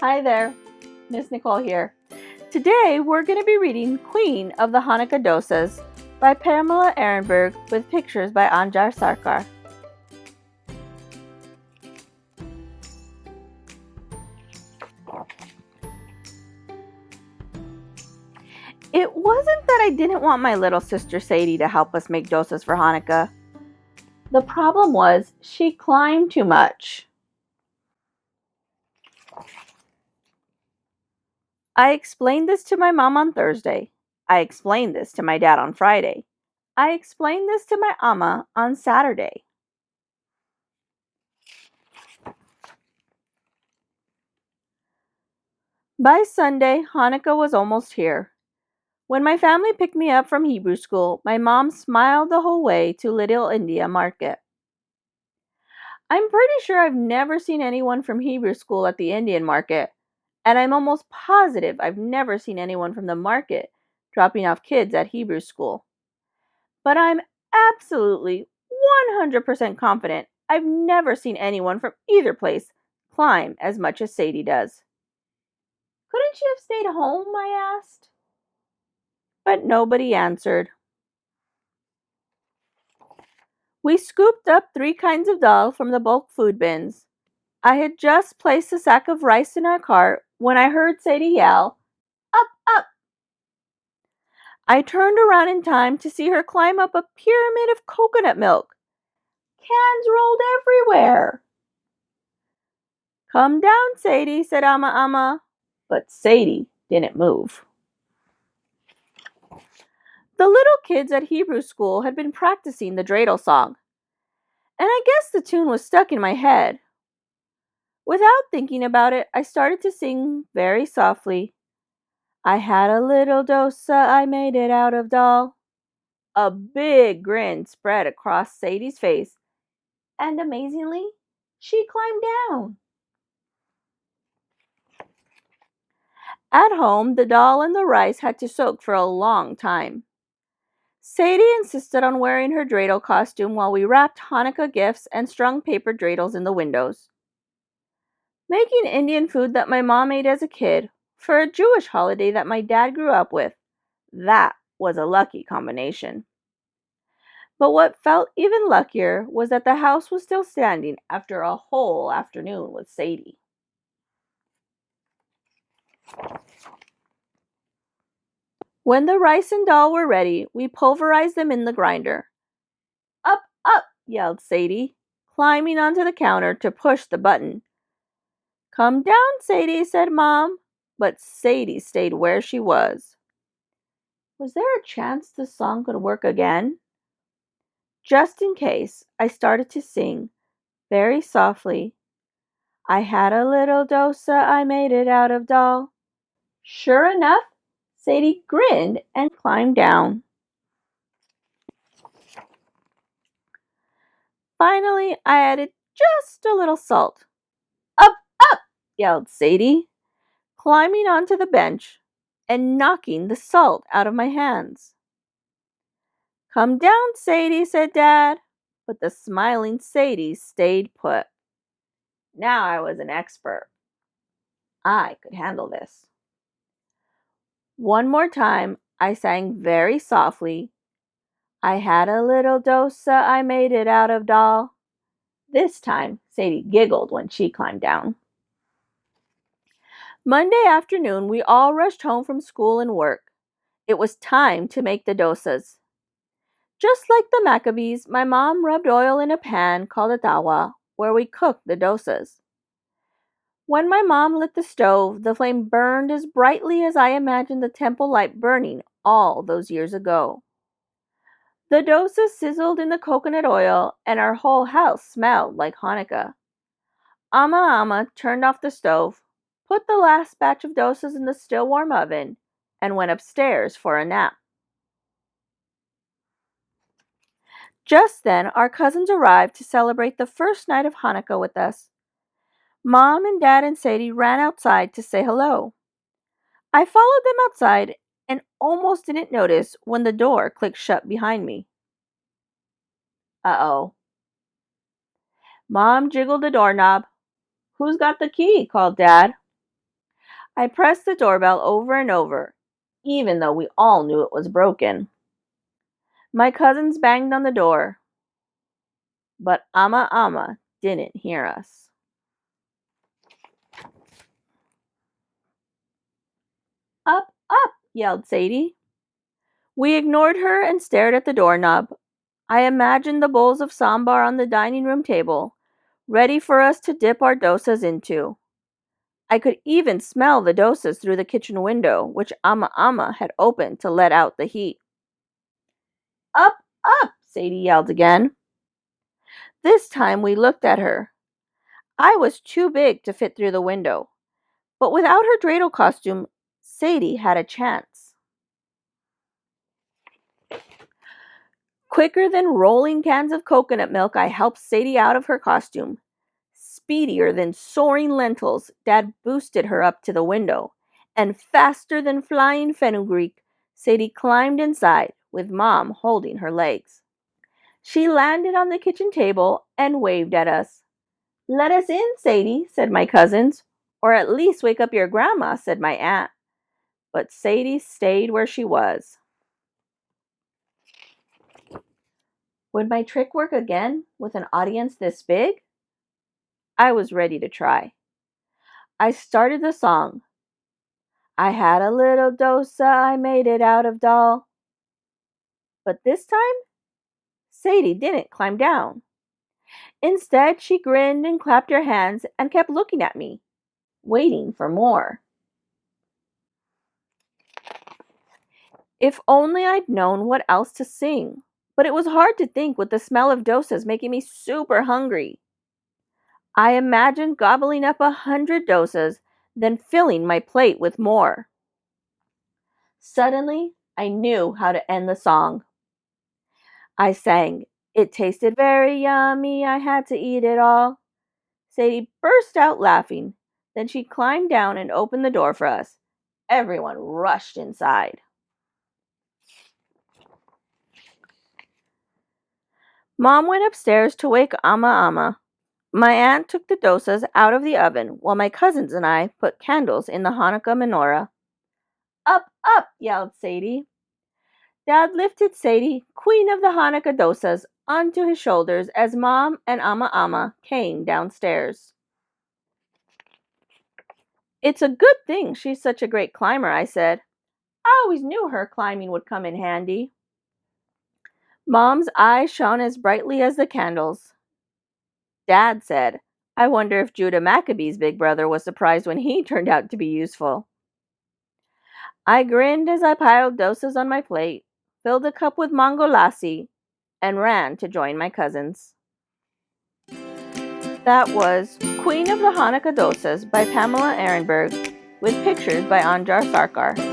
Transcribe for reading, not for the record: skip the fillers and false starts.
Hi there, Miss Nicole here. Today we're going to be reading Queen of the Hanukkah Dosas by Pamela Ehrenberg with pictures by Anjar Sarkar. It wasn't that I didn't want my little sister Sadie to help us make dosas for Hanukkah. The problem was she climbed too much. I explained this to my mom on Thursday. I explained this to my dad on Friday. I explained this to my Amma on Saturday. By Sunday, Hanukkah was almost here. When my family picked me up from Hebrew school, my mom smiled the whole way to Little India Market. I'm pretty sure I've never seen anyone from Hebrew school at the Indian market, and I'm almost positive I've never seen anyone from the market dropping off kids at Hebrew school. But I'm absolutely 100% confident I've never seen anyone from either place climb as much as Sadie does. Couldn't she have stayed home? I asked. But nobody answered. We scooped up 3 kinds of dal from the bulk food bins. I had just placed a sack of rice in our cart when I heard Sadie yell, "Up, up!" I turned around in time to see her climb up a pyramid of coconut milk. Cans rolled everywhere. "Come down, Sadie," said Amma. But Sadie didn't move. The little kids at Hebrew school had been practicing the dreidel song, and I guess the tune was stuck in my head. Without thinking about it, I started to sing very softly. I had a little dosa, I made it out of dal. A big grin spread across Sadie's face, and amazingly, she climbed down. At home, the dal and the rice had to soak for a long time. Sadie insisted on wearing her dreidel costume while we wrapped Hanukkah gifts and strung paper dreidels in the windows. Making Indian food that my mom ate as a kid for a Jewish holiday that my dad grew up with, that was a lucky combination. But what felt even luckier was that the house was still standing after a whole afternoon with Sadie. When the rice and dal were ready, we pulverized them in the grinder. "Up, up!" yelled Sadie, climbing onto the counter to push the button. "Come down, Sadie," said Mom, but Sadie stayed where she was. Was there a chance this song could work again? Just in case, I started to sing, very softly. I had a little dosa, I made it out of dal. Sure enough, Sadie grinned and climbed down. Finally, I added just a little salt. "Up, up!" yelled Sadie, climbing onto the bench and knocking the salt out of my hands. "Come down, Sadie," said Dad, but the smiling Sadie stayed put. Now I was an expert. I could handle this. One more time, I sang very softly. I had a little dosa, I made it out of dal. This time, Sadie giggled when she climbed down. Monday afternoon, we all rushed home from school and work. It was time to make the dosas. Just like the Maccabees, my mom rubbed oil in a pan called a tawa, where we cooked the dosas. When my mom lit the stove, the flame burned as brightly as I imagined the temple light burning all those years ago. The dosas sizzled in the coconut oil, and our whole house smelled like Hanukkah. Amma turned off the stove, put the last batch of dosas in the still warm oven, and went upstairs for a nap. Just then, our cousins arrived to celebrate the first night of Hanukkah with us. Mom and Dad and Sadie ran outside to say hello. I followed them outside and almost didn't notice when the door clicked shut behind me. Uh-oh. Mom jiggled the doorknob. "Who's got the key?" called Dad. I pressed the doorbell over and over, even though we all knew it was broken. My cousins banged on the door, but Ama didn't hear us. Up, up, yelled Sadie. We ignored her and stared at the doorknob. I imagined the bowls of sambar on the dining room table, ready for us to dip our dosas into. I could even smell the dosas through the kitchen window, which Ama had opened to let out the heat. Up, up, Sadie yelled again. This time we looked at her. I was too big to fit through the window, but without her dreidel costume, Sadie had a chance. Quicker than rolling cans of coconut milk, I helped Sadie out of her costume. Speedier than soaring lentils, Dad boosted her up to the window, and faster than flying fenugreek, Sadie climbed inside, with Mom holding her legs. She landed on the kitchen table and waved at us. "Let us in, Sadie," said my cousins. "Or at least wake up your grandma," said my aunt. But Sadie stayed where she was. Would my trick work again with an audience this big? I was ready to try. I started the song. I had a little dosa, I made it out of doll. But this time, Sadie didn't climb down. Instead, she grinned and clapped her hands and kept looking at me, waiting for more. If only I'd known what else to sing. But it was hard to think with the smell of dosas making me super hungry. I imagined gobbling up 100 dosas, then filling my plate with more. Suddenly, I knew how to end the song. I sang, "It tasted very yummy, I had to eat it all." Sadie burst out laughing. Then she climbed down and opened the door for us. Everyone rushed inside. Mom went upstairs to wake Ama. My aunt took the dosas out of the oven while my cousins and I put candles in the Hanukkah menorah. "Up, up," yelled Sadie. Dad lifted Sadie, queen of the Hanukkah Dosas, onto his shoulders as Mom and Ama came downstairs. "It's a good thing she's such a great climber," I said. "I always knew her climbing would come in handy." Mom's eyes shone as brightly as the candles. Dad said, "I wonder if Judah Maccabee's big brother was surprised when he turned out to be useful." I grinned as I piled dosas on my plate, filled a cup with mango lassi, and ran to join my cousins. That was Queen of the Hanukkah Dosas by Pamela Ehrenberg, with pictures by Anjar Sarkar.